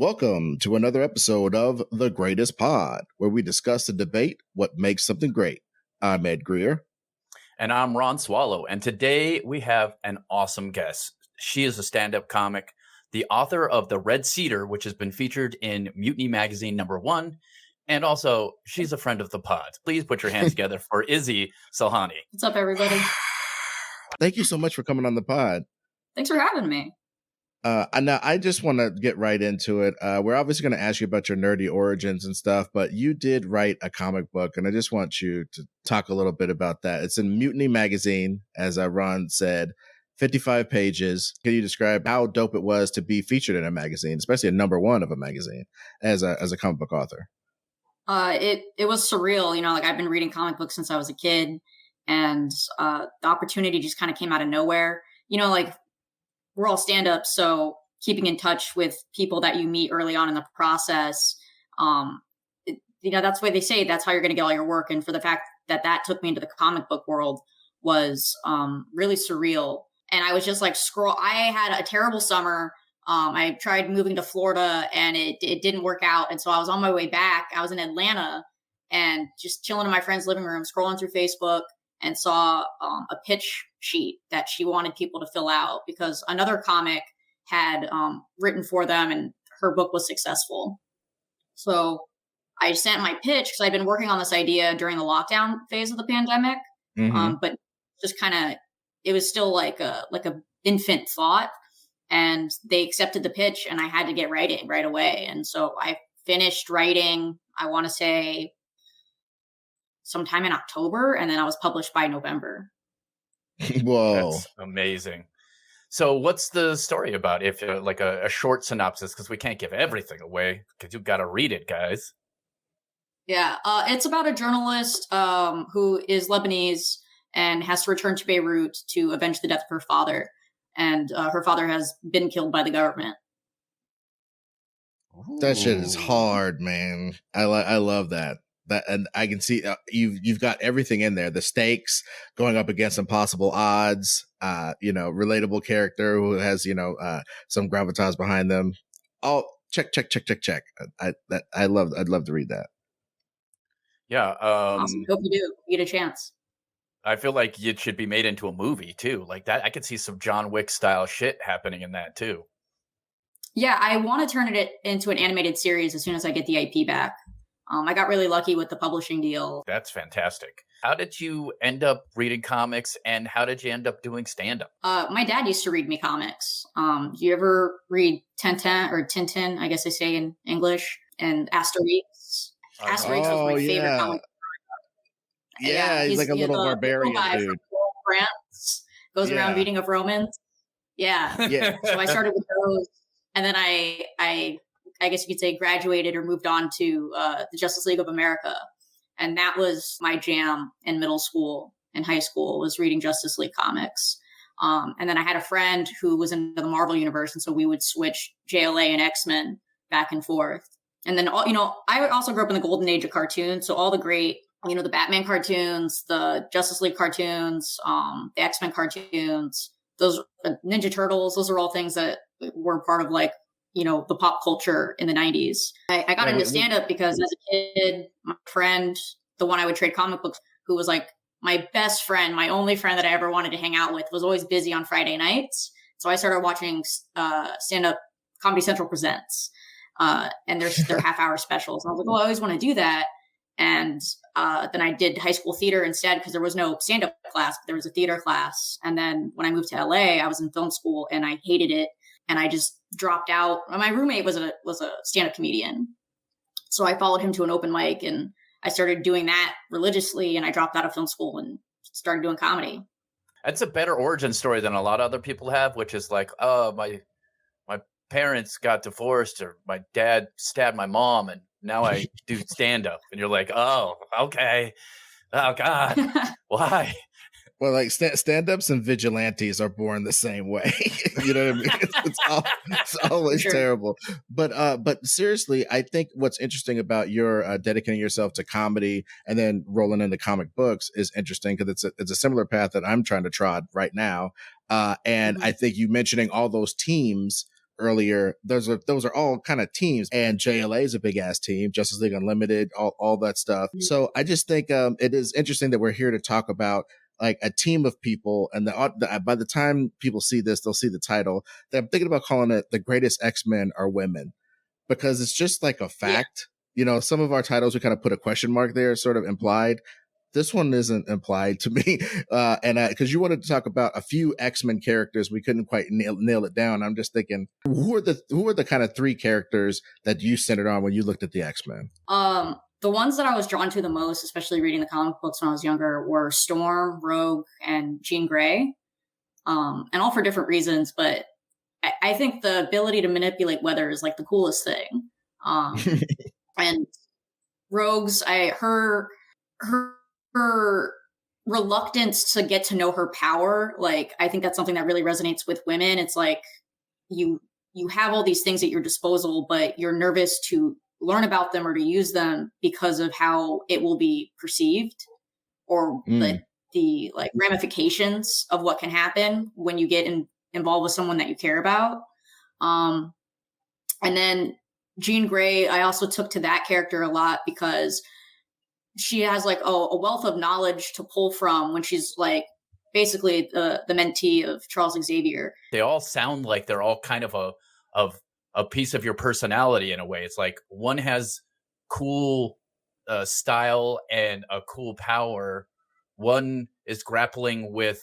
Welcome to another episode of The Greatest Pod, where we discuss and debate what makes something great. I'm Ed Greer. And I'm Ron Swallow. And today we have an awesome guest. She is a stand-up comic, the author of The Red Cedar, which has been featured in Mutiny Magazine #1. And also, she's a friend of the pod. Please put your hands together for Izzy Salhani. What's up, everybody? Thank you so much for coming on the pod. Thanks for having me. Now, I just want to get right into it. We're obviously going to ask you about your nerdy origins and stuff, but you did write a comic book, and I just want you to talk a little bit about that. It's in Mutiny Magazine, as Ron said, 55 pages. Can you describe how dope it was to be featured in a magazine, especially a #1 of a magazine, as a comic book author? It was surreal. Like I've been reading comic books since I was a kid, and the opportunity just kind of came out of nowhere. Like we're all stand-ups, so keeping in touch with people that you meet early on in the process, that's why they say that's how you're going to get all your work. And for the fact that took me into the comic book world was really surreal. And I was just like, I had a terrible summer. I tried moving to Florida and it didn't work out. And so I was on my way back. I was in Atlanta and just chilling in my friend's living room, scrolling through Facebook, and saw a pitch sheet that she wanted people to fill out because another comic had written for them and her book was successful. So I sent my pitch because I'd been working on this idea during the lockdown phase of the pandemic, but just it was still like a infant thought. And they accepted the pitch and I had to get writing right away. And so I finished writing, I want to say sometime in October, and then I was published by November. Whoa. That's amazing. So what's the story about? If like a short synopsis, because we can't give everything away because you've got to read it, guys. Yeah, it's about a journalist who is Lebanese and has to return to Beirut to avenge the death of her father. And her father has been killed by the government. That shit is hard, man. I love that. And I can see you've got everything in there. The stakes, going up against impossible odds, relatable character who has, some gravitas behind them. All check. I'd love to read that. Yeah. Awesome. Hope you do. You get a chance. I feel like it should be made into a movie too. Like that, I could see some John Wick style shit happening in that too. Yeah, I want to turn it into an animated series as soon as I get the IP back. I got really lucky with the publishing deal. That's fantastic. How did you end up reading comics and how did you end up doing stand-up? My dad used to read me comics. Do you ever read Tintin, I guess they say in English, and Asterix? Asterix was my favorite comic. Yeah, he's like a little barbarian dude. France goes around reading of Romans. Yeah. So I started with those, and then I guess you could say graduated or moved on to the Justice League of America, and that was my jam in middle school and high school, was reading Justice League comics. And then I had a friend who was in the Marvel universe, and so we would switch JLA and Xmen back and forth. And then I also grew up in the golden age of cartoons, so all the great, the Batman cartoons, the Justice League cartoons, the X-Men cartoons, those Ninja Turtles, those are all things that were part of the pop culture in the 90s. I got into stand-up because as a kid, my friend, the one I would trade comic books, who was like my best friend, my only friend that I ever wanted to hang out with, was always busy on Friday nights. So I started watching stand-up Comedy Central Presents and their half-hour specials. And I was like, I always want to do that. And then I did high school theater instead because there was no stand-up class, but there was a theater class. And then when I moved to LA, I was in film school and I hated it. And I just dropped out. My roommate was a stand-up comedian. So I followed him to an open mic and I started doing that religiously. And I dropped out of film school and started doing comedy. That's a better origin story than a lot of other people have, which is like, oh, my parents got divorced or my dad stabbed my mom and now I do stand-up. And you're like, oh, okay. Oh, God. Why? Well, like stand-ups and vigilantes are born the same way. You know what I mean? It's always terrible. But seriously, I think what's interesting about your dedicating yourself to comedy and then rolling into comic books is interesting because it's a similar path that I'm trying to trod right now. And I think you mentioning all those teams earlier, those are all kind of teams, and JLA is a big ass team, Justice League Unlimited, all that stuff. Mhm. So I just think it is interesting that we're here to talk about like a team of people, and by the time people see this, they'll see the title. That I'm thinking about calling it the greatest X-Men are women, because it's just like a fact. You know, some of our titles we kind of put a question mark there, sort of implied. This one isn't implied to me, and because you wanted to talk about a few X-Men characters, we couldn't quite nail it down. I'm just thinking, who are the kind of 3 characters that you centered on when you looked at the X-Men? The ones that I was drawn to the most, especially reading the comic books when I was younger, were Storm, Rogue, and Jean Grey, and all for different reasons. But I think the ability to manipulate weather is like the coolest thing. And Rogue's, her reluctance to get to know her power, like I think that's something that really resonates with women. It's like you have all these things at your disposal, but you're nervous to learn about them or to use them because of how it will be perceived, or the like ramifications of what can happen when you get involved with someone that you care about. And then Jean Grey, I also took to that character a lot because she has like a wealth of knowledge to pull from when she's like basically the mentee of Charles Xavier. They all sound like they're all kind of a piece of your personality in a way. It's like one has cool style and a cool power. One is grappling with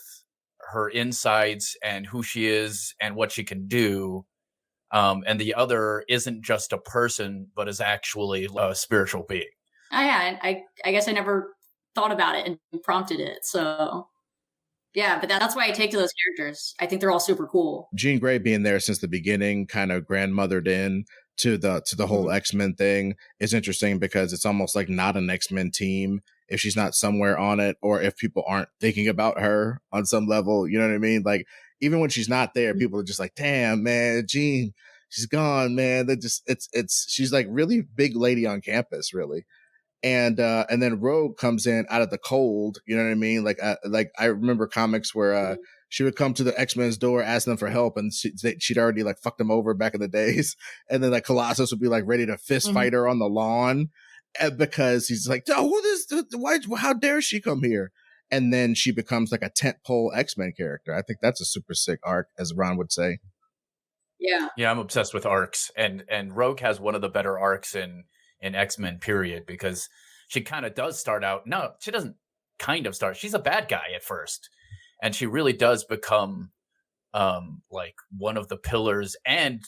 her insides and who she is and what she can do. And the other isn't just a person, but is actually a spiritual being. Oh, yeah, I guess I never thought about it and prompted it. So, yeah, but that's why I take to those characters. I think they're all super cool. Jean Grey being there since the beginning, kind of grandmothered in to the whole X-Men thing, is interesting because it's almost like not an X-Men team if she's not somewhere on it, or if people aren't thinking about her on some level. You know what I mean? Like even when she's not there, people are just like, "Damn, man, Jean, she's gone, man." That just she's like really big lady on campus, really. And then Rogue comes in out of the cold, you know what I mean? Like I remember comics where she would come to the X-Men's door, ask them for help, and she'd already like fucked them over back in the days. And then like Colossus would be like ready to fist fight her on the lawn, because he's like, "Oh, what is why? How dare she come here?" And then she becomes like a tentpole X-Men character. I think that's a super sick arc, as Ron would say. Yeah, I'm obsessed with arcs, and Rogue has one of the better arcs in X-Men period, because she kind of does start out. No, she doesn't kind of start. She's a bad guy at first, and she really does become like one of the pillars, and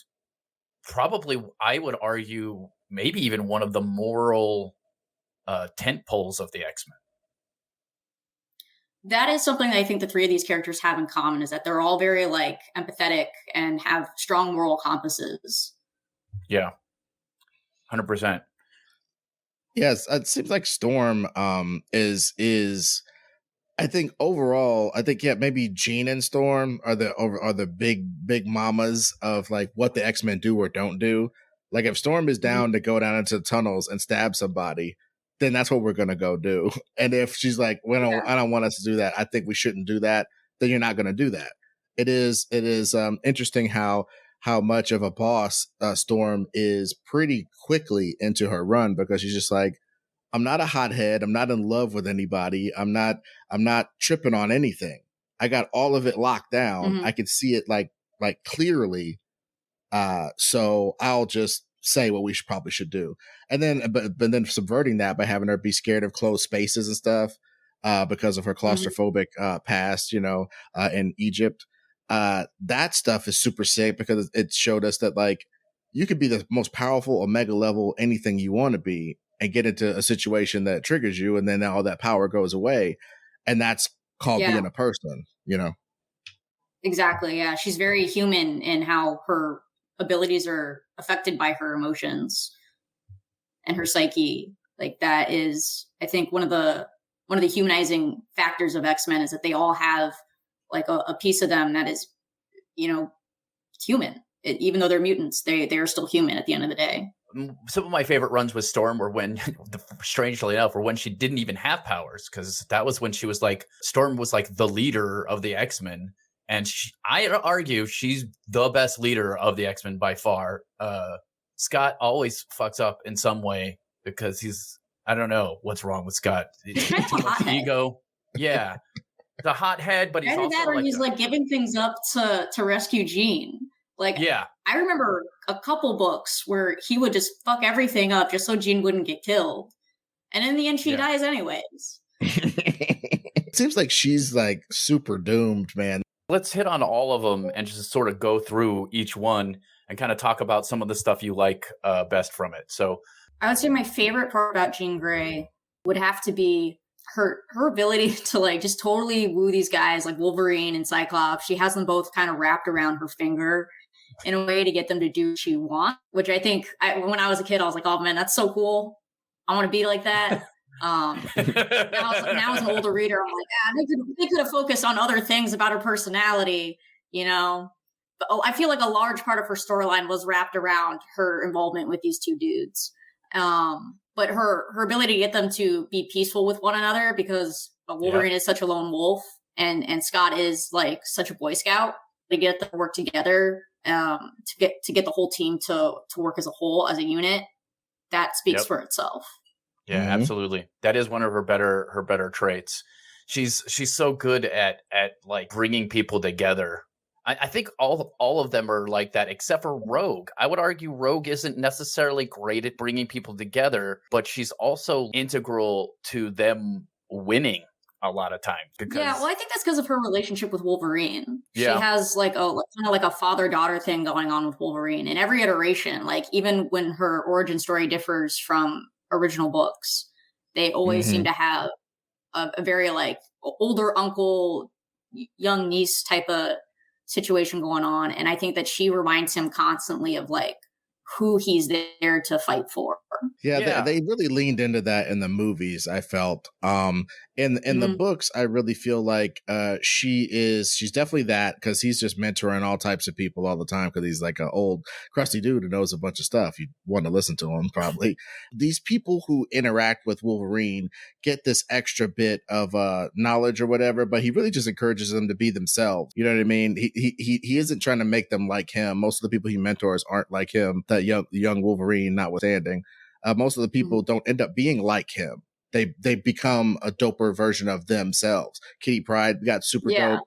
probably I would argue maybe even one of the moral tent poles of the X-Men. That is something that I think the 3 of these characters have in common, is that they're all very like empathetic and have strong moral compasses. Yeah, 100%. Yes, it seems like Storm is I think overall, maybe Jean and Storm are the big mamas of like what the X-Men do or don't do. Like if Storm is down to go down into the tunnels and stab somebody, then that's what we're gonna go do. And if she's like, "Well, I don't want us to do that. I think we shouldn't do that," then you're not gonna do that. It is interesting how much of a boss Storm is pretty quickly into her run, because she's just like, "I'm not a hothead. I'm not in love with anybody. I'm not tripping on anything. I got all of it locked down. I can see it like clearly. So I'll just say what we probably should do." And then, but then subverting that by having her be scared of closed spaces and stuff, because of her claustrophobic past, in Egypt. That stuff is super sick, because it showed us that like you could be the most powerful Omega level anything you want to be, and get into a situation that triggers you, and then all that power goes away, and that's called being a person, Exactly. Yeah, she's very human in how her abilities are affected by her emotions and her psyche. Like that is, I think, one of the humanizing factors of X-Men, is that they all have like a piece of them that is, human. Even though they're mutants, they are still human at the end of the day. Some of my favorite runs with Storm were when, strangely enough, were when she didn't even have powers, because that was when she was like, Storm was like the leader of the X-Men, And I argue she's the best leader of the X-Men by far. Scott always fucks up in some way because I don't know what's wrong with Scott. Too much ego. Yeah. The hothead, but he's also he's like giving things up to rescue Jean. Like, yeah. I remember a couple books where he would just fuck everything up just so Jean wouldn't get killed. And in the end, she dies anyways. It seems like she's like super doomed, man. Let's hit on all of them and just sort of go through each one and kind of talk about some of the stuff you like best from it. So I would say my favorite part about Jean Grey would have to be her ability to like just totally woo these guys like Wolverine and Cyclops. She has them both kind of wrapped around her finger in a way to get them to do what she wants, which I think when I was a kid, I was like, oh man, that's so cool. I want to be like that. Now as an older reader, I'm like, they could have focused on other things about her personality, you know. But I feel like a large part of her storyline was wrapped around her involvement with these two dudes. But her ability to get them to be peaceful with one another, because Wolverine is such a lone wolf and Scott is like such a Boy Scout, to get them to work together, to get the whole team to work as a whole, as a unit, that speaks for itself. Yeah, absolutely. That is one of her better traits. She's so good at like bringing people together. I think all of them are like that, except for Rogue. I would argue Rogue isn't necessarily great at bringing people together, but she's also integral to them winning a lot of times. Well, I think that's because of her relationship with Wolverine. She has like kind of like a father-daughter thing going on with Wolverine in every iteration. Like even when her origin story differs from original books, they always seem to have a very like older uncle, young niece type of situation going on. And I think that she reminds him constantly of like who he's there to fight for. They really leaned into that in the movies, I felt. In the books, I really feel like she's definitely that, because he's just mentoring all types of people all the time, because he's like an old crusty dude who knows a bunch of stuff. You want to listen to him, probably. These people who interact with Wolverine get this extra bit of knowledge or whatever, but he really just encourages them to be themselves. You know what I mean? He isn't trying to make them like him. Most of the people he mentors aren't like him, that young Wolverine notwithstanding. Most of the people don't end up being like him. They become a doper version of themselves. Kitty Pryde got super dope.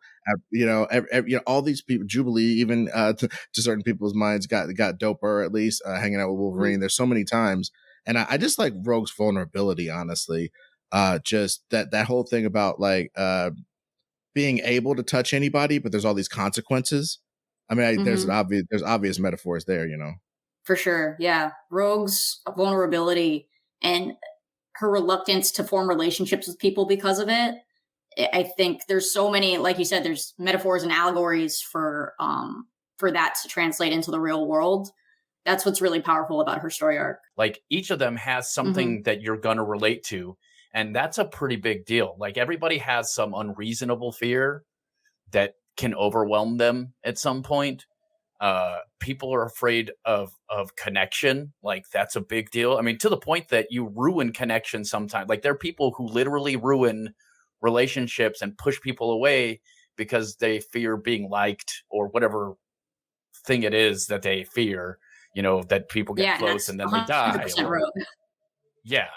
All these people, Jubilee, even to certain people's minds, got doper, at least hanging out with Wolverine. There's so many times, and I just like Rogue's vulnerability. Honestly, just that whole thing about like being able to touch anybody, but there's all these consequences. I mean, there's obvious metaphors there, you know. For sure. Yeah. Rogue's vulnerability and her reluctance to form relationships with people because of it. I think there's so many, like you said, there's metaphors and allegories for that to translate into the real world. That's what's really powerful about her story arc. Like each of them has something that you're going to relate to. And that's a pretty big deal. Like everybody has some unreasonable fear that can overwhelm them at some point. People are afraid of connection. Like that's a big deal. I mean, to the point that you ruin connection sometimes. Like there are people who literally ruin relationships and push people away because they fear being liked or whatever thing it is that they fear, you know, that people get close and then they die.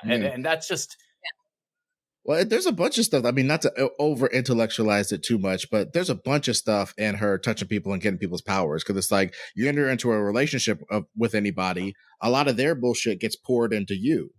And that's just... Well, there's a bunch of stuff. I mean, not to over intellectualize it too much, but there's a bunch of stuff in her touching people and getting people's powers. Because it's like you enter into a relationship with anybody, a lot of their bullshit gets poured into you.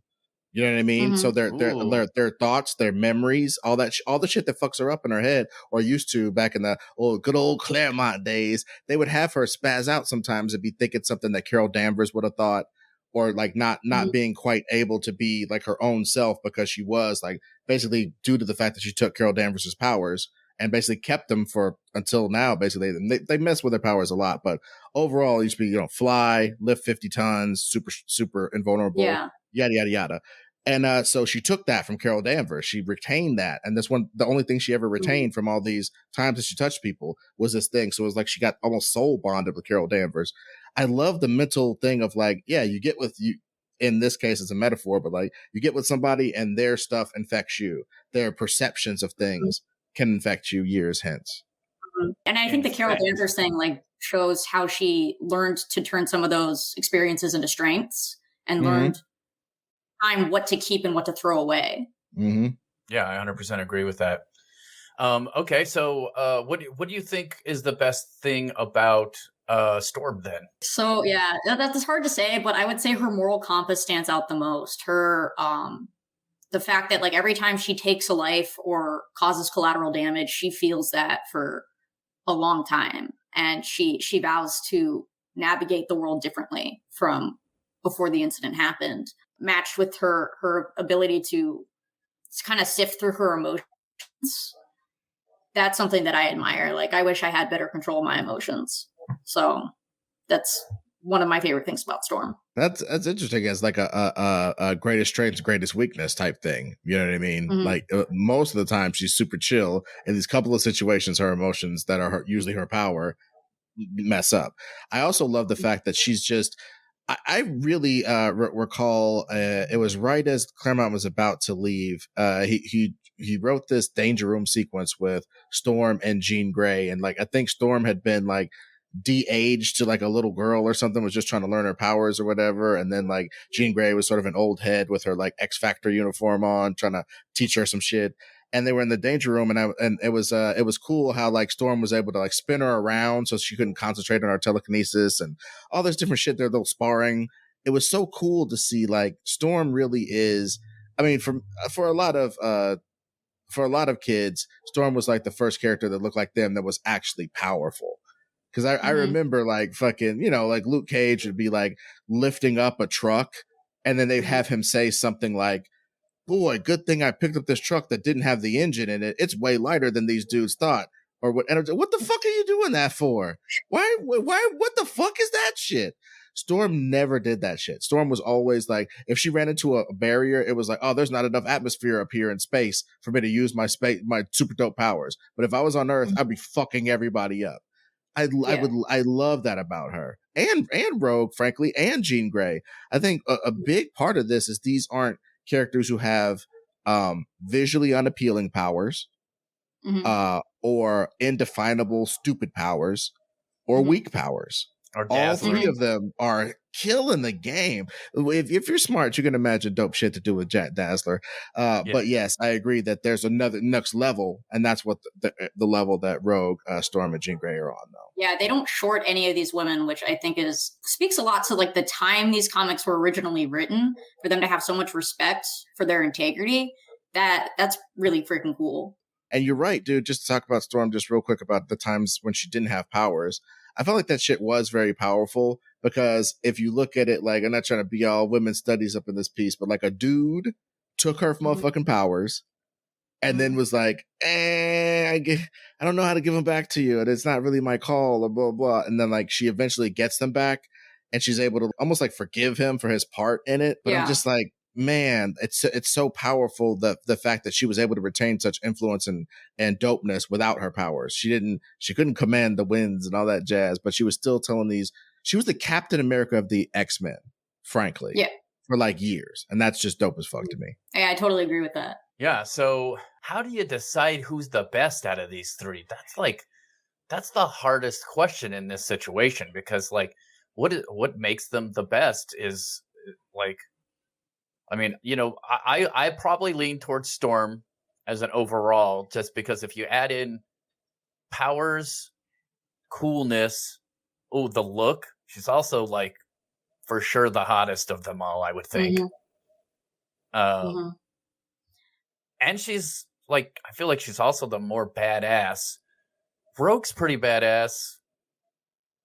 You know what I mean? So their thoughts, their memories, all the shit that fucks her up in her head, or used to back in the good old Claremont days, they would have her spaz out sometimes and be thinking something that Carol Danvers would have thought, or like not being quite able to be like her own self, because she was like basically due to the fact that she took Carol Danvers's powers and basically kept them for until now. Basically, they mess with their powers a lot, but overall, it used to be, fly, lift 50 tons, super invulnerable, yada yada yada. And so she took that from Carol Danvers. She retained that, and the only thing she ever retained from all these times that she touched people was this thing. So it was like she got almost soul bonded with Carol Danvers. I love the mental thing of like, you get with you. In this case, it's a metaphor, but like you get with somebody and their stuff infects you. Their perceptions of things can infect you years hence. And I think the Carol Danvers thing like shows how she learned to turn some of those experiences into strengths and learned what to keep and what to throw away. Yeah, I 100% agree with that. Okay, so what do you think is the best thing about Storm then? So yeah, that's hard to say, but I would say her moral compass stands out the most. Her the fact that like every time she takes a life or causes collateral damage, she feels that for a long time, and she vows to navigate the world differently from before the incident happened, matched with her ability to kind of sift through her emotions. That's something that I admire. Like, I wish I had better control of my emotions. So that's one of my favorite things about Storm. That's interesting as like a greatest strength, greatest weakness type thing. You know what I mean? Like most of the time she's super chill. In these couple of situations, her emotions that are usually her power mess up. I also love the fact that she's just, I really recall it was right as Claremont was about to leave. He wrote this Danger Room sequence with Storm and Jean Grey, and like I think Storm had been like de-aged to like a little girl or something, was just trying to learn her powers or whatever, and then like Jean Grey was sort of an old head with her like X Factor uniform on, trying to teach her some shit. And they were in the Danger Room, and it was cool how like Storm was able to like spin her around so she couldn't concentrate on her telekinesis and all this different shit. They're sparring. It was so cool to see like Storm really is. I mean, for a lot of kids, Storm was like the first character that looked like them that was actually powerful. Because I remember like fucking, like Luke Cage would be like lifting up a truck, and then they'd have him say something like, boy, good thing I picked up this truck that didn't have the engine in it. It's way lighter than these dudes thought. Or what? And what the fuck are you doing that for? Why? What the fuck is that shit? Storm never did that shit. Storm was always like, if she ran into a barrier, it was like, oh, there's not enough atmosphere up here in space for me to use my super dope powers. But if I was on Earth, I'd be fucking everybody up. I love that about her, and Rogue, frankly, and Jean Grey. I think a big part of this is these aren't characters who have visually unappealing powers, or indefinable stupid powers, or weak powers. All three of them are killing the game. If you're smart, you can imagine dope shit to do with Jack Dazzler. But yes, I agree that there's another next level, and that's what the level that Rogue, Storm, and Jean Grey are on, though. Yeah, they don't short any of these women, which I think speaks a lot to like the time these comics were originally written, for them to have so much respect for their integrity. That's really freaking cool. And you're right, dude. Just to talk about Storm just real quick about the times when she didn't have powers. I felt like that shit was very powerful, because if you look at it, like, I'm not trying to be all women's studies up in this piece, but like a dude took her motherfucking powers and then was like, I don't know how to give them back to you, and it's not really my call, or blah, blah. And then like she eventually gets them back, and she's able to almost like forgive him for his part in it. But I'm just like, man, it's so powerful, the fact that she was able to retain such influence and dopeness without her powers. She couldn't command the winds and all that jazz, but she was still she was the Captain America of the Xmen, frankly. Yeah. For like years. And that's just dope as fuck to me. Yeah, I totally agree with that. Yeah, so how do you decide who's the best out of these three? That's the hardest question in this situation, because like what makes them the best is like, I mean, I probably lean towards Storm as an overall, just because if you add in powers, coolness, the look, she's also like for sure the hottest of them all, I would think. And she's like, I feel like she's also the more badass. Rogue's pretty badass,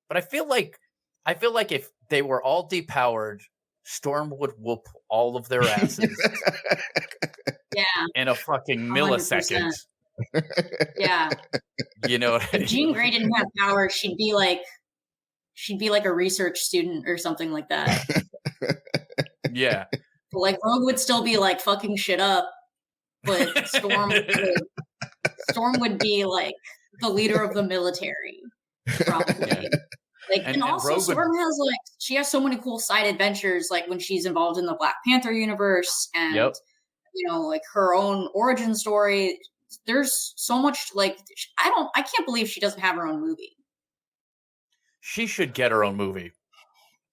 but I feel like if they were all depowered, Storm would whoop all of their asses. In a fucking millisecond. 100%. Yeah. You know, if Jean Grey didn't have power, she'd be like a research student or something like that. Yeah. But like Rogue would still be like fucking shit up, but Storm would be like the leader of the military, probably. Yeah. Like, and also Storm she has so many cool side adventures, like when she's involved in the Black Panther universe, and like her own origin story. there's so much, like, I can't believe she doesn't have her own movie. She should get her own movie.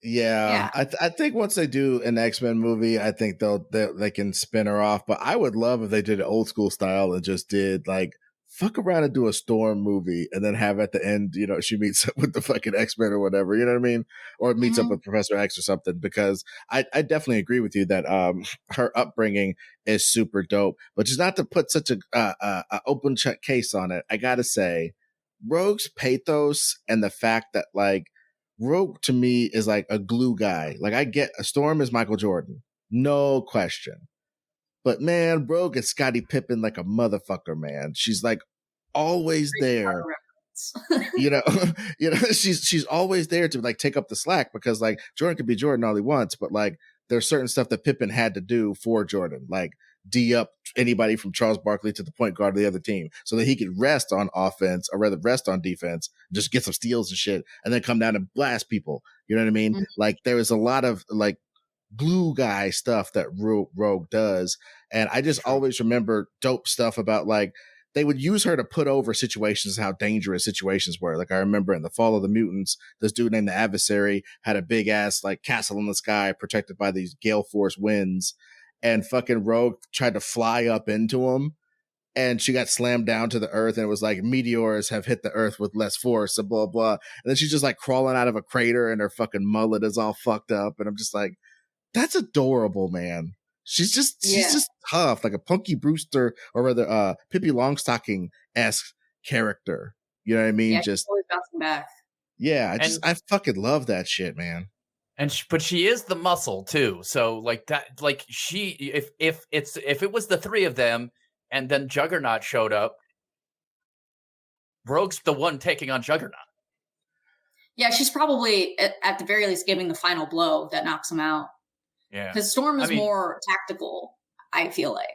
Yeah. I think once they do an X-Men movie, I think they can spin her off. But I would love if they did it old school style and just did like fuck around and do a Storm movie and then have at the end, you know, she meets up with the fucking X-Men or whatever, you know what I mean? Or meets up with Professor X or something, because I definitely agree with you that her upbringing is super dope. But just not to put such a open check case on it, I gotta say, Rogue's pathos and the fact that like Rogue to me is like a glue guy. Like I get a Storm is Michael Jordan, no question. But man, Rogue is Scottie Pippen like a motherfucker, man. She's like always there. you know, she's always there to like take up the slack, because like Jordan could be Jordan all he wants, but like there's certain stuff that Pippen had to do for Jordan, like D up anybody from Charles Barkley to the point guard of the other team so that he could rest on offense, or rather rest on defense, just get some steals and shit, and then come down and blast people. You know what I mean? Like there is a lot of like glue guy stuff that Rogue does. And I just always remember dope stuff about like, they would use her to put over situations, how dangerous situations were. Like I remember in the Fall of the Mutants, this dude named the Adversary had a big ass like castle in the sky protected by these gale force winds. And fucking Rogue tried to fly up into him, and she got slammed down to the earth, and it was like meteors have hit the earth with less force, and blah, blah. And then she's just like crawling out of a crater and her fucking mullet is all fucked up. And I'm just like, that's adorable, man. She's just tough, like a Punky Brewster, or rather Pippi Longstocking-esque character. You know what I mean? Yeah, just always bouncing back. Yeah, I fucking love that shit, man. But she is the muscle too. So like that, like if it was the three of them and then Juggernaut showed up, Rogue's the one taking on Juggernaut. Yeah, she's probably at the very least giving the final blow that knocks him out. Yeah, because Storm is more tactical, I feel like.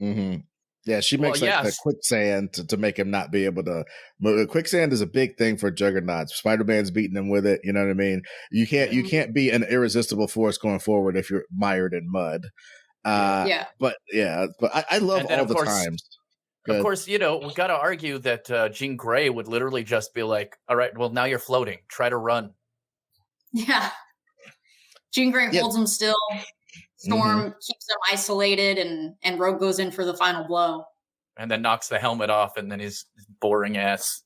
Mm-hmm. Yeah, she makes the quicksand to make him not be able to move. Quicksand is a big thing for Juggernaut. Spider-Man's beating him with it. You know what I mean? You can't be an irresistible force going forward if you're mired in mud. But I love all the times. Of course, you know, we got to argue that Jean Grey would literally just be like, all right, well, now you're floating. Try to run. Yeah. Jean Grey holds him still. Storm keeps him isolated, and Rogue goes in for the final blow. And then knocks the helmet off, and then his boring ass.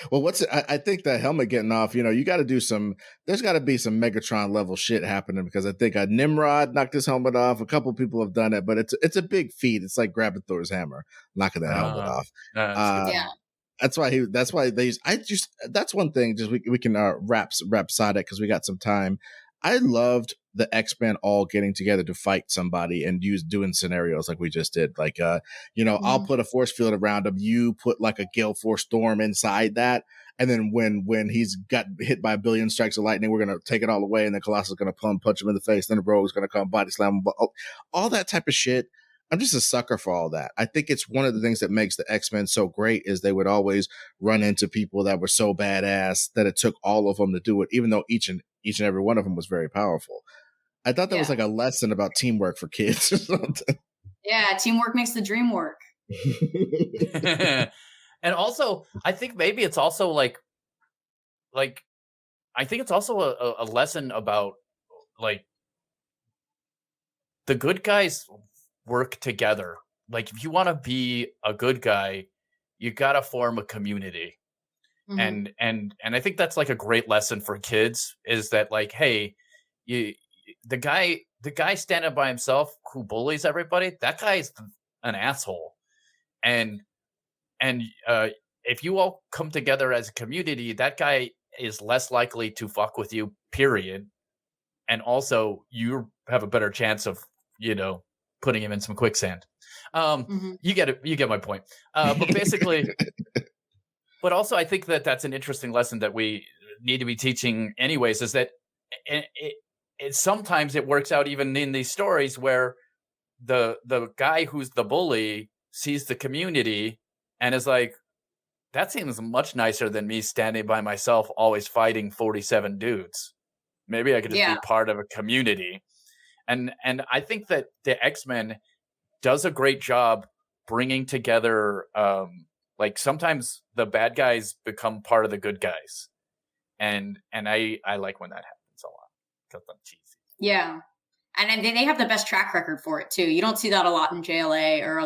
Well, I think the helmet getting off, you know, you got to do there's got to be some Megatron level shit happening, because I think Nimrod knocked his helmet off. A couple people have done it, but it's a big feat. It's like grabbing Thor's hammer, knocking the helmet off. That's one thing. Just we can wrap side it, because we got some time. I loved the X-Men all getting together to fight somebody and doing scenarios like we just did. Like, I'll put a force field around him. You put like a gale force storm inside that. And then when he's got hit by a billion strikes of lightning, we're going to take it all away. And then Colossus is going to punch him in the face. Then the Rogue's going to come body slam him. All that type of shit. I'm just a sucker for all that. I think it's one of the things that makes the X-Men so great is they would always run into people that were so badass that it took all of them to do it, even though each and every one of them was very powerful. I thought that was like a lesson about teamwork for kids or something. Yeah, teamwork makes the dream work. And also, I think maybe it's also like I think it's also a lesson about like the good guys work together. Like if you want to be a good guy, you got to form a community. And I think that's like a great lesson for kids, is that like, hey, the guy standing by himself who bullies everybody, that guy's an asshole. And if you all come together as a community, that guy is less likely to fuck with you, period. And also you have a better chance of, you know, putting him in some quicksand. You get it. You get my point. But basically, but also I think that that's an interesting lesson that we need to be teaching anyways, is that it sometimes it works out even in these stories where the guy who's the bully sees the community and is like, that seems much nicer than me standing by myself, always fighting 47 dudes. Maybe I could just be part of a community. And I think that the X-Men does a great job bringing together, like sometimes the bad guys become part of the good guys. And I like when that happens a lot because I'm cheesy. Yeah. And they have the best track record for it too. You don't see that a lot in JLA or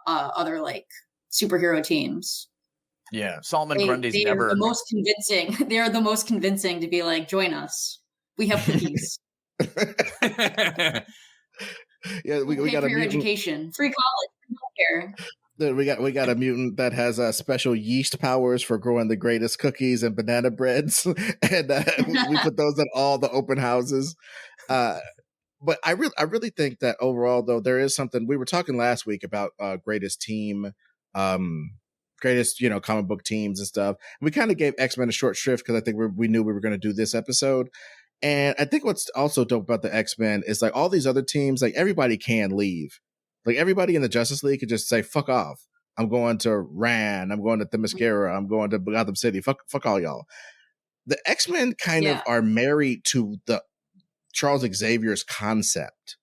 other like superhero teams. Yeah, Solomon Grundy's they never are the most convincing. They are the most convincing to be like, join us. We have cookies. Yeah, we got for a your mutant. Education, free college, free healthcare. We got a mutant that has special yeast powers for growing the greatest cookies and banana breads, and we put those at all the open houses. But I really think that overall, though, there is something. We were talking last week about greatest team, greatest comic book teams and stuff. And we kind of gave Xmen a short shrift because I think we knew we were going to do this episode. And I think what's also dope about the Xmen is like all these other teams, like everybody can leave. Like everybody in the Justice League could just say, fuck off. I'm going to Ran. I'm going to Themyscira. I'm going to Gotham City. Fuck all y'all. The X-Men kind of are married to the Charles Xavier's concept.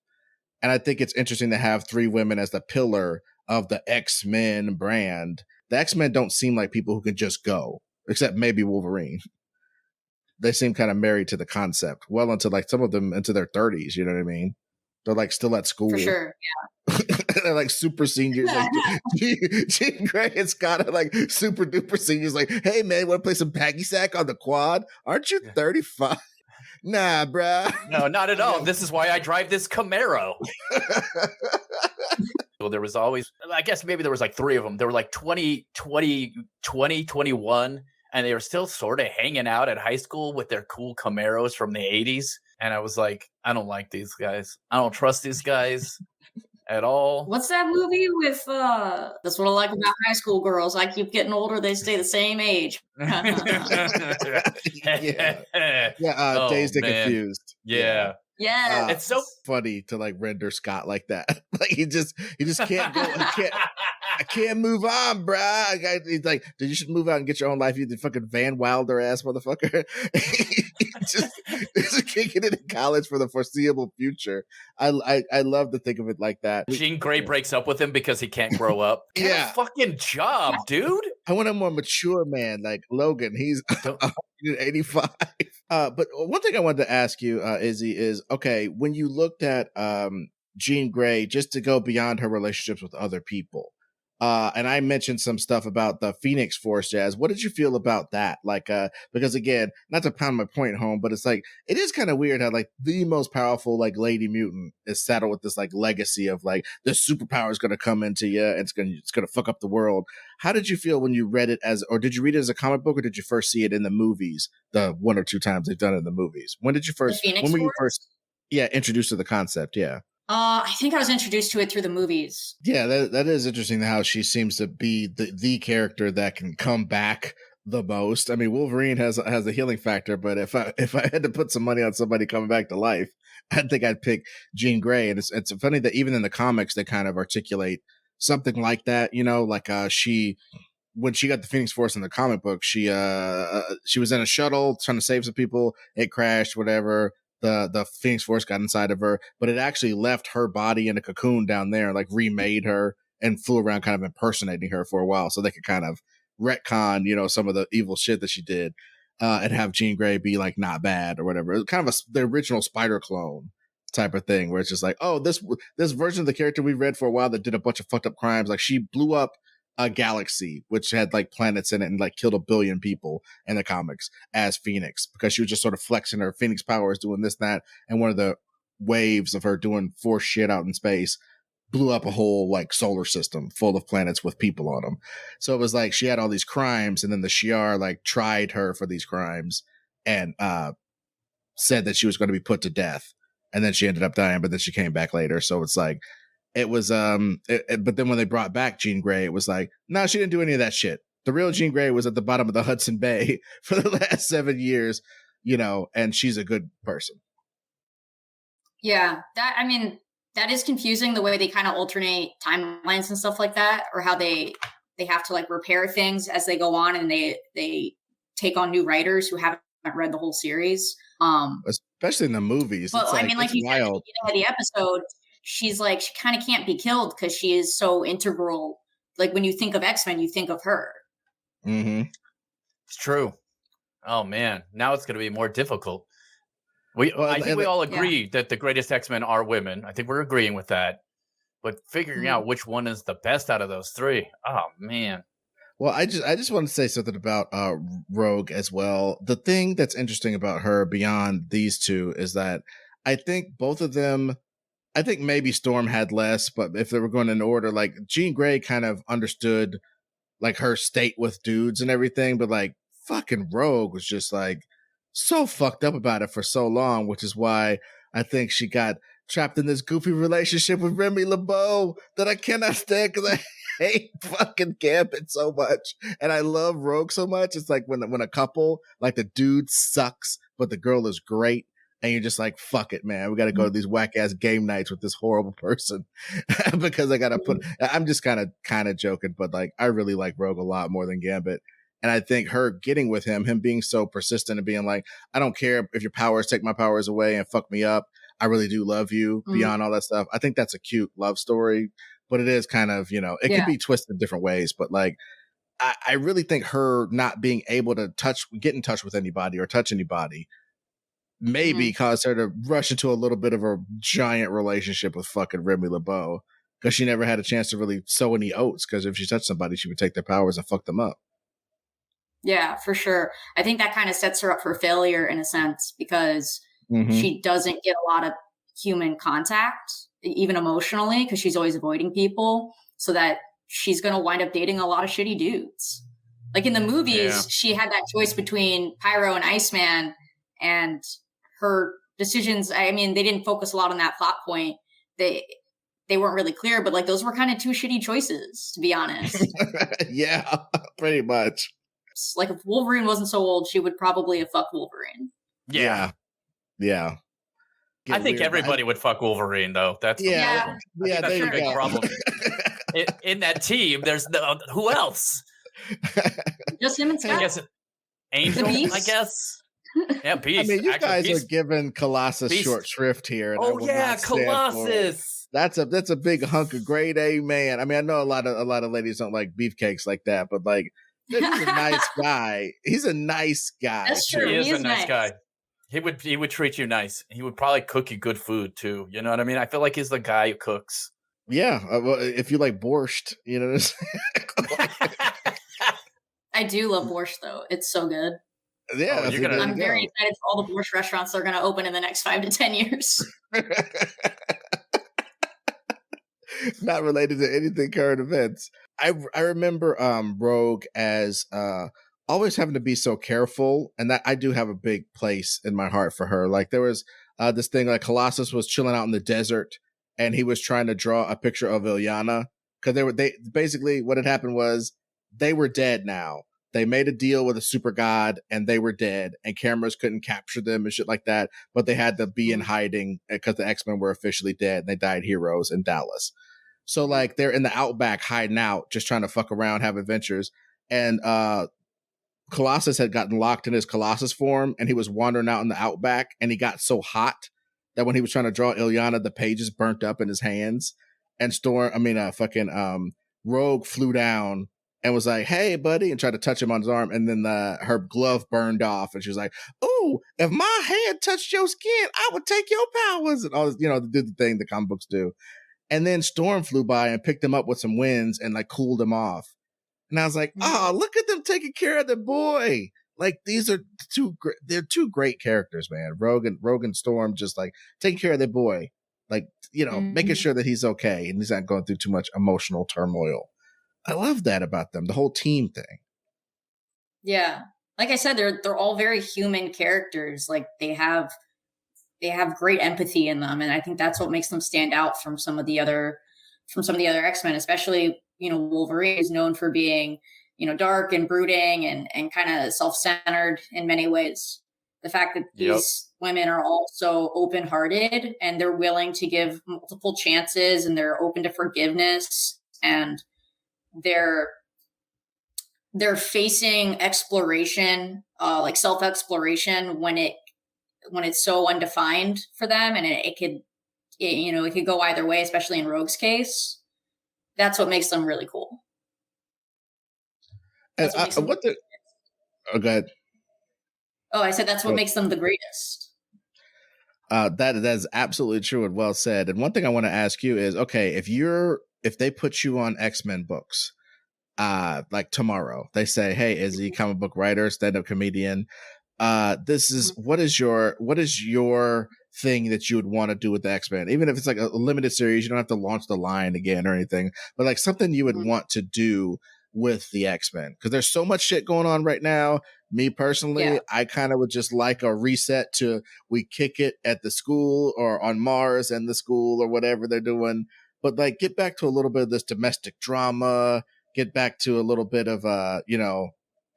And I think it's interesting to have 3 women as the pillar of the X-Men brand. The X-Men don't seem like people who can just go, except maybe Wolverine. They seem kind of married to the concept, well into like some of them into their 30s. You know what I mean? They're like still at school. For sure, yeah. They're like super seniors. Like Jean Grey and Scott are like super duper seniors. Like, hey man, want to play some Paggy Sack on the quad? Aren't you 35? Nah, bruh. No, not at all. This is why I drive this Camaro. Well, there was always, I guess maybe there was like 3 of them. There were like 20, 21, and they were still sort of hanging out at high school with their cool Camaros from the 80s. And I was like, I don't like these guys. I don't trust these guys at all. What's that movie with, that's what I like about high school girls. I keep getting older. They stay the same age. Dazed and Confused. Yeah. Yeah. It's so funny to like render Scott like that. Like he just can't go. I can't move on, bruh. He's like, dude, you should move out and get your own life. You the fucking Van Wilder ass motherfucker. just can't get into college for the foreseeable future. I love to think of it like that. Jean Grey breaks up with him because he can't grow up. Get a fucking job, dude. I want a more mature man like Logan. He's 185. But one thing I wanted to ask you, Izzy, is okay, when you looked at Jean Grey, just to go beyond her relationships with other people. And I mentioned some stuff about the Phoenix Force, Jazz. What did you feel about that? Like, because again, not to pound my point home, but it's like, it is kind of weird how like the most powerful like lady mutant is saddled with this like legacy of like the superpower is going to come into you and it's going to fuck up the world. How did you feel when you read it or did you read it as a comic book or did you first see it in the movies? The 1 or 2 times they've done it in the movies. When did you first, when were you first, introduced to the concept? Yeah. I think I was introduced to it through the movies. Yeah, that is interesting how she seems to be the character that can come back the most. I mean, Wolverine has a healing factor, but if I had to put some money on somebody coming back to life, I think I'd pick Jean Grey. And it's funny that even in the comics they kind of articulate something like that. You know, like when she got the Phoenix Force in the comic book, she was in a shuttle trying to save some people. It crashed, whatever. The Phoenix Force got inside of her, but it actually left her body in a cocoon down there, like remade her and flew around kind of impersonating her for a while so they could kind of retcon, some of the evil shit that she did and have Jean Grey be like not bad or whatever. It was kind of the original Spider clone type of thing where it's just like, oh, this version of the character we read for a while that did a bunch of fucked up crimes. Like she blew up a galaxy which had like planets in it and like killed 1 billion people in the comics as Phoenix because she was just sort of flexing her Phoenix powers doing this, that, and one of the waves of her doing force shit out in space blew up a whole like solar system full of planets with people on them. So it was like she had all these crimes and then the Shi'ar like tried her for these crimes and said that she was going to be put to death and then she ended up dying, but then she came back later. So it's like it was, but then when they brought back Jean Grey, it was like, no, she didn't do any of that shit. The real Jean Grey was at the bottom of the Hudson Bay for the last 7 years, and she's a good person. Yeah, that is confusing the way they kind of alternate timelines and stuff like that, or how they have to like repair things as they go on and they take on new writers who haven't read the whole series. Especially in the movies. But it's like you said at the beginning of the episode, she's like, she kind of can't be killed because she is so integral. Like when you think of X-Men, you think of her. Mm-hmm. It's true. Oh man, now it's going to be more difficult. I think we all agree that the greatest X-Men are women. I think we're agreeing with that. But figuring out which one is the best out of those three, oh man. Well, I just want to say something about Rogue as well. The thing that's interesting about her beyond these two is that I think both of them, I think maybe Storm had less, but if they were going in order, like Jean Grey kind of understood like her state with dudes and everything, but like fucking Rogue was just like so fucked up about it for so long, which is why I think she got trapped in this goofy relationship with Remy LeBeau that I cannot stand because I hate fucking Gambit so much. And I love Rogue so much. It's like when a couple, like the dude sucks, but the girl is great. And you're just like, fuck it, man. We got to go to these whack ass game nights with this horrible person because I got to I'm just kind of joking, but like, I really like Rogue a lot more than Gambit. And I think her getting with him being so persistent and being like, I don't care if your powers take my powers away and fuck me up. I really do love you beyond all that stuff. I think that's a cute love story, but it is kind of, it can be twisted in different ways. But like, I really think her not being able to get in touch with anybody or touch anybody maybe caused her to rush into a little bit of a giant relationship with fucking Remy LeBeau because she never had a chance to really sow any oats because if she touched somebody, she would take their powers and fuck them up. Yeah, for sure. I think that kind of sets her up for failure in a sense because she doesn't get a lot of human contact, even emotionally, because she's always avoiding people, so that she's going to wind up dating a lot of shitty dudes. Like in the movies, she had that choice between Pyro and Iceman, and her decisions, I mean, they didn't focus a lot on that plot point. They weren't really clear, but like those were kind of two shitty choices, to be honest. Yeah, pretty much. Like if Wolverine wasn't so old, she would probably have fucked Wolverine. Yeah. I think everybody would fuck Wolverine, though. That's the problem. That's the big problem. In that team, there's who else? Just him and Scott. Angel, I guess. Yeah, Beast. I mean, you guys are giving Colossus short shrift here. And Colossus. That's a big hunk of grade A man. I mean, I know a lot of ladies don't like beefcakes like that, but like he's a nice guy. He's a nice guy. That's true. He is a nice guy. He would treat you nice. He would probably cook you good food too. You know what I mean? I feel like he's the guy who cooks. Yeah, well, if you like borscht, I do love borscht though. It's so good. Yeah, I'm very excited for all the borscht restaurants that are going to open in the next 5 to 10 years. Not related to anything current events. I remember Rogue as always having to be so careful, and that I do have a big place in my heart for her. Like there was this thing like Colossus was chilling out in the desert, and he was trying to draw a picture of Illyana because they basically what had happened was they were dead now. They made a deal with a super god and they were dead and cameras couldn't capture them and shit like that. But they had to be in hiding because the X-Men were officially dead and they died heroes in Dallas. So like they're in the outback hiding out, just trying to fuck around, have adventures. And Colossus had gotten locked in his Colossus form and he was wandering out in the outback and he got so hot that when he was trying to draw Illyana, the pages burnt up in his hands. And Rogue flew down and was like, "Hey, buddy," and tried to touch him on his arm. And then her glove burned off. And she was like, "Oh, if my hand touched your skin, I would take your powers." And all this, do the thing the comic books do. And then Storm flew by and picked him up with some winds and like cooled him off. And I was like, "Oh, look at them taking care of the boy." Like these are they're two great characters, man. Rogue and Storm just like taking care of their boy. Like, making sure that he's okay and he's not going through too much emotional turmoil. I love that about them, the whole team thing. Yeah. Like I said, they're all very human characters. Like they have great empathy in them. And I think that's what makes them stand out from some of the other X-Men, especially, Wolverine is known for being, dark and brooding and kind of self-centered in many ways. The fact that these women are also open-hearted and they're willing to give multiple chances and they're open to forgiveness and they're facing exploration, like self-exploration when it's so undefined for them and it could it could go either way, especially in Rogue's case. That's what makes them really cool. That's what makes them oh, go ahead. Oh, I said that's what makes them the greatest. That is absolutely true and well said. And one thing I want to ask you is, okay, if they put you on Xmen books, like tomorrow, they say, hey, Izzy, comic book writer, stand-up comedian, this is what is your thing that you would want to do with the X-Men, even if it's like a limited series, you don't have to launch the line again or anything, but like something you would want to do with the X-Men, because there's so much shit going on right now. Me personally, I kind of would just like a reset to, we kick it at the school or on Mars and the school or whatever they're doing, but like get back to a little bit of this domestic drama, get back to a little bit of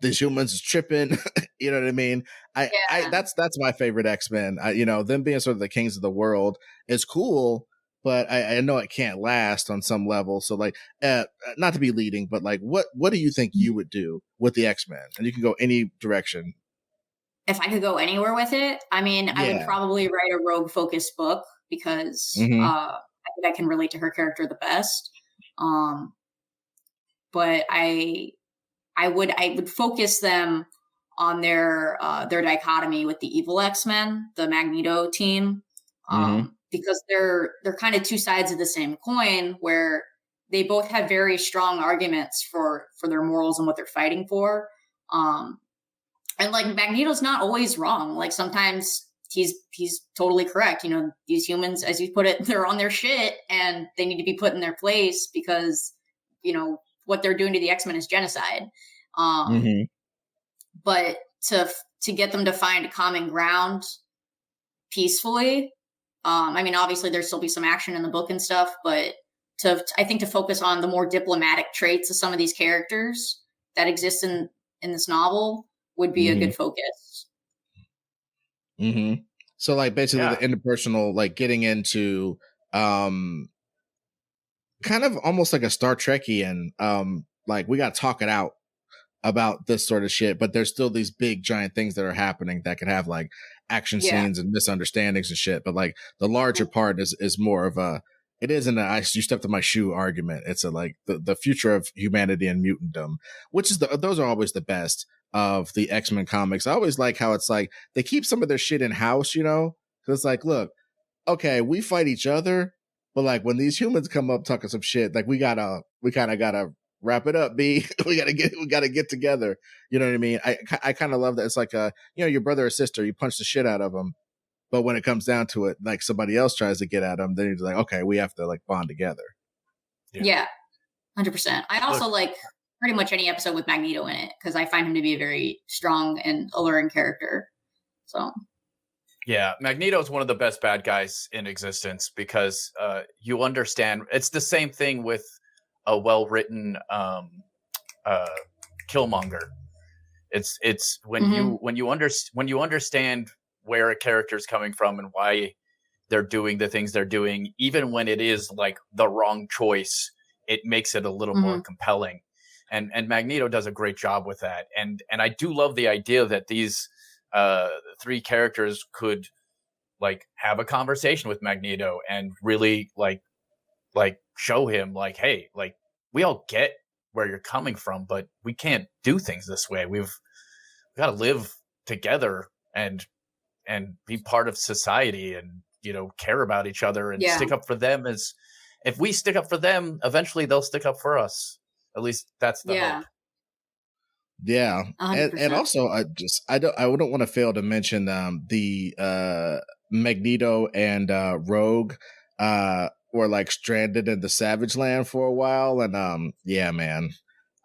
these humans is tripping. You know what I mean? That's my favorite X-Men. Them being sort of the kings of the world is cool, but I know it can't last on some level. So like, not to be leading, but like, what do you think you would do with the X-Men? And you can go any direction. If I could go anywhere with it, I mean, I would probably write a Rogue focused book because I think I can relate to her character the best. But I would focus them on their dichotomy with the evil X-Men, the Magneto team, because they're kind of two sides of the same coin, where they both have very strong arguments for their morals and what they're fighting for. And like Magneto's not always wrong. Like sometimes he's totally correct. These humans, as you put it, they're on their shit and they need to be put in their place because what they're doing to the X-Men is genocide. But to get them to find common ground peacefully, I mean, obviously there'll still be some action in the book and stuff, but I think to focus on the more diplomatic traits of some of these characters that exist in this novel would be a good focus. So like basically the interpersonal, like getting into kind of almost like a Star Trekian, like we got to talk it out about this sort of shit, but there's still these big giant things that are happening that could have like action scenes and misunderstandings and shit. But like the larger part is more of it isn't you stepped on my shoe argument. It's like the future of humanity and mutantdom, which is those are always the best of the X-Men comics. I always like how it's like they keep some of their shit in house, because it's like, look, okay, we fight each other, but like when these humans come up talking some shit, like we kind of gotta wrap it up, B. we gotta get together. You know what I mean? I kind of love that. It's like your brother or sister, you punch the shit out of them, but when it comes down to it, like somebody else tries to get at them, then you're like, okay, we have to like bond together. Yeah, 100%. I also like pretty much any episode with Magneto in it because I find him to be a very strong and alluring character. So. Yeah, Magneto is one of the best bad guys in existence because you understand. It's the same thing with a well-written Killmonger. It's when you understand where a character is coming from and why they're doing the things they're doing, even when it is like the wrong choice, it makes it a little more compelling. And Magneto does a great job with that. And I do love the idea that these three characters could like have a conversation with Magneto and really like show him like, hey, like we all get where you're coming from, but we can't do things this way. We've got to live together and be part of society and, care about each other and stick up for them. As if we stick up for them, eventually they'll stick up for us. At least that's the hope. Yeah. And also I wouldn't want to fail to mention the Magneto and Rogue were like stranded in the Savage Land for a while, and yeah, man,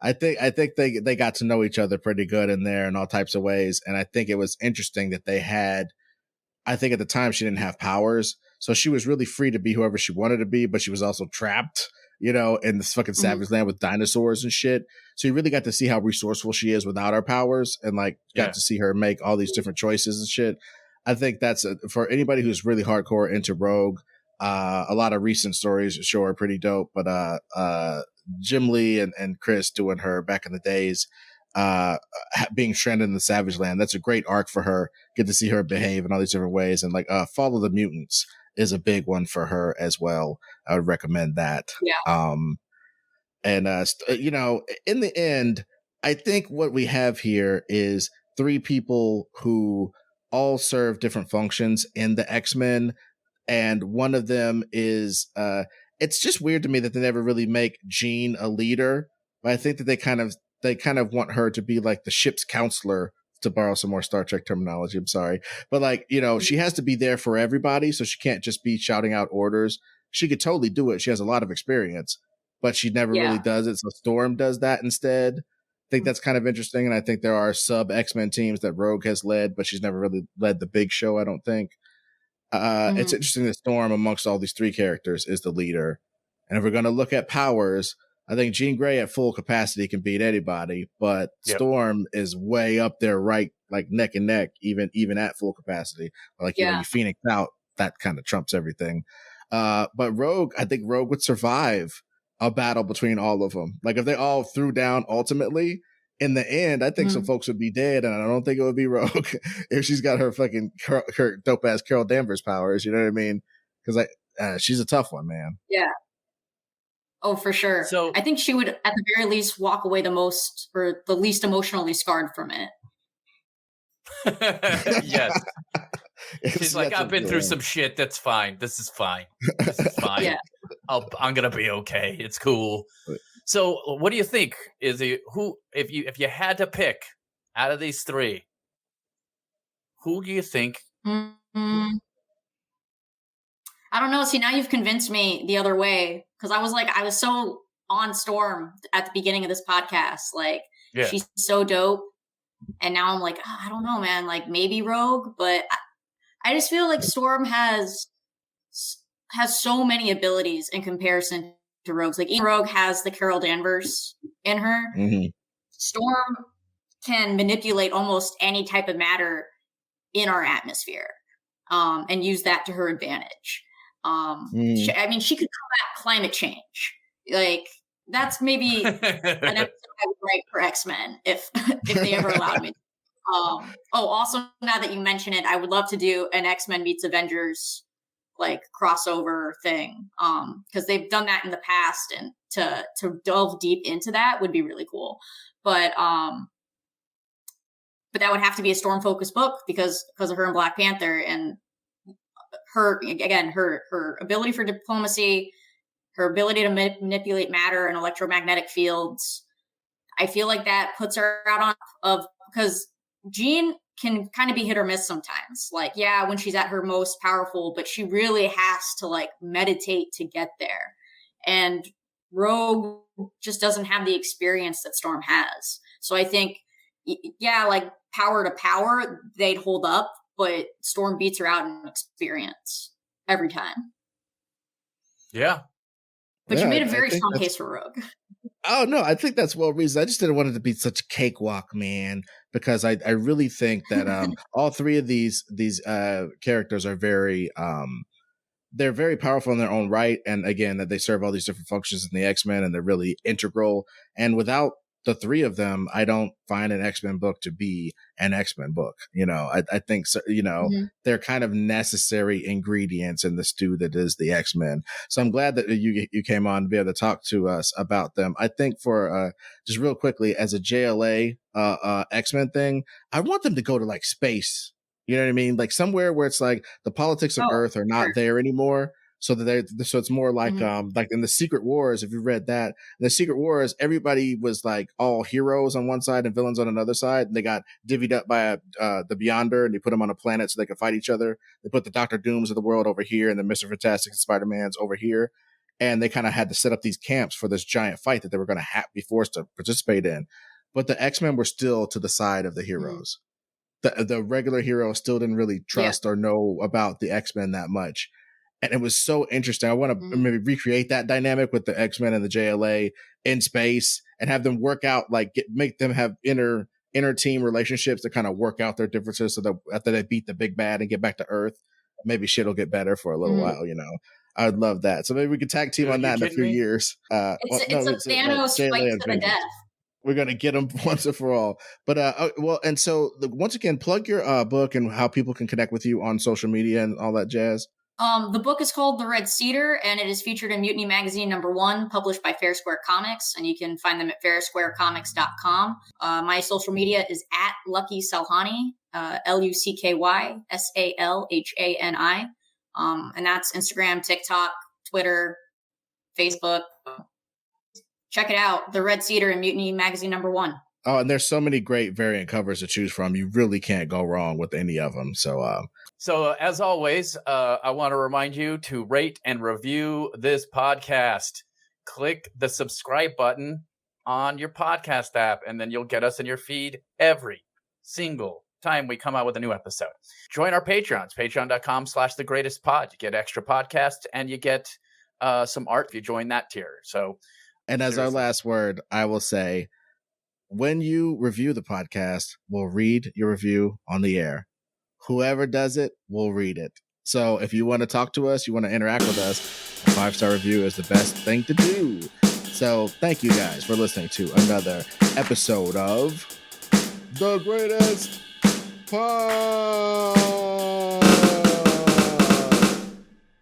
I think they got to know each other pretty good in there in all types of ways, and I think it was interesting that they had. I think at the time she didn't have powers, so she was really free to be whoever she wanted to be, but she was also trapped, in this fucking Savage Land with dinosaurs and shit. So you really got to see how resourceful she is without her powers, and like got to see her make all these different choices and shit. I think that's for anybody who's really hardcore into Rogue. A lot of recent stories sure are pretty dope, but Jim Lee and Chris doing her back in the days, being stranded in the Savage Land. That's a great arc for her. Get to see her behave in all these different ways, and like Follow the Mutants is a big one for her as well. I would recommend that. Yeah. And you know, in the end, I think what we have here is three people who all serve different functions in the Xmen, and one of them is it's just weird to me that they never really make Jean a leader, but I think that they kind of want her to be like the ship's counselor, to borrow some more Star Trek terminology. I'm sorry, but like, you know, she has to be there for everybody, so she can't just be shouting out orders. She could totally do it. She has a lot of experience, but she never really does it. So Storm does that instead. I think that's kind of interesting, and I think there are sub X-Men teams that Rogue has led, but she's never really led the big show, I don't think. It's interesting that Storm, amongst all these three characters, is the leader. And if we're going to look at powers, I think Jean Grey at full capacity can beat anybody, but Storm is way up there, right, like neck and neck, even at full capacity. Like, you know, you Phoenix out, that kind of trumps everything. But Rogue, I think Rogue would survive a battle between all of them. Like, if they all threw down ultimately, in the end, I think some folks would be dead, and I don't think it would be Rogue if she's got her fucking her dope ass Carol Danvers powers. You know what I mean? Because she's a tough one, man. Yeah. Oh, for sure. So I think she would, at the very least, walk away the most or the least emotionally scarred from it. Yes. She's like, I've been through some shit. That's fine. This is fine. This is fine. Yeah. I'm gonna be okay. It's cool. So, what do you think? Is it who? If you had to pick out of these three, who do you think? Mm-hmm. I don't know. See, now you've convinced me the other way, because I was so on Storm at the beginning of this podcast. Like, she's so dope, and now I'm like, oh, I don't know, man. Like, maybe Rogue, but I just feel like Storm has so many abilities in comparison to Rogue's. Like, even Rogue has the Carol Danvers in her. Mm-hmm. Storm can manipulate almost any type of matter in our atmosphere, and use that to her advantage. She could combat climate change. Like, that's maybe an episode I would write for Xmen if they ever allowed me. Also, now that you mention it, I would love to do an X-Men meets Avengers like crossover thing, because they've done that in the past, and to delve deep into that would be really cool. But that would have to be a Storm focused book because of her and Black Panther, and her ability for diplomacy, her ability to manipulate matter and electromagnetic fields. I feel like that puts her out because Jean can kind of be hit or miss sometimes. Like, when she's at her most powerful, but she really has to like meditate to get there. And Rogue just doesn't have the experience that Storm has. So I think, like power to power, they'd hold up, but Storm beats her out in experience every time. Yeah. But you made a very strong case for Rogue. Oh, no, I think that's well reasoned. I just didn't want it to be such a cakewalk, man, because I really think that all three of these characters are very they're very powerful in their own right, and again that they serve all these different functions in the X-Men, and they're really integral. And without the three of them, I don't find an X-Men book to be an X-Men book. You know, I think, you know, they're kind of necessary ingredients in the stew that is the X-Men. So I'm glad that you came on to be able to talk to us about them. I think for just real quickly, as a JLA X-Men thing, I want them to go to like space. You know what I mean? Like somewhere where it's like the politics of Earth are not there anymore. So so it's more like like in the Secret Wars, if you read that, in the Secret Wars, everybody was like all heroes on one side and villains on another side. And they got divvied up by the Beyonder, and they put them on a planet so they could fight each other. They put the Dr. Dooms of the world over here, and the Mr. Fantastic and Spider-Man's over here. And they kind of had to set up these camps for this giant fight that they were going to be forced to participate in. But the X-Men were still to the side of the heroes. The regular heroes still didn't really trust or know about the X-Men that much. And it was so interesting. I want to maybe recreate that dynamic with the X-Men and the JLA in space and have them work out, like make them have inner team relationships to kind of work out their differences so that after they beat the big bad and get back to Earth, maybe shit will get better for a little while, you know. I would love that. So maybe we could tag team on that in a few years. It's a Thanos fight to the death. We're going to get them once and for all. But, and so once again, plug your book and how people can connect with you on social media and all that jazz. The book is called The Red Cedar, and it is featured in Mutiny Magazine #1, published by Fair Square Comics, and you can find them at fairsquarecomics.com. My social media is at Lucky Salhani, LuckySalhani, and that's Instagram, TikTok, Twitter, Facebook. Check it out, The Red Cedar in Mutiny Magazine #1. Oh, and there's so many great variant covers to choose from. You really can't go wrong with any of them. So as always, I want to remind you to rate and review this podcast. Click the subscribe button on your podcast app, and then you'll get us in your feed every single time we come out with a new episode. Join our Patreons, patreon.com/thegreatestpod. You get extra podcasts, and you get some art if you join that tier. And as our last word, I will say, when you review the podcast, we'll read your review on the air. Whoever does it, will read it. So if you want to talk to us, you want to interact with us, a 5-star review is the best thing to do. So thank you guys for listening to another episode of The Greatest Pod.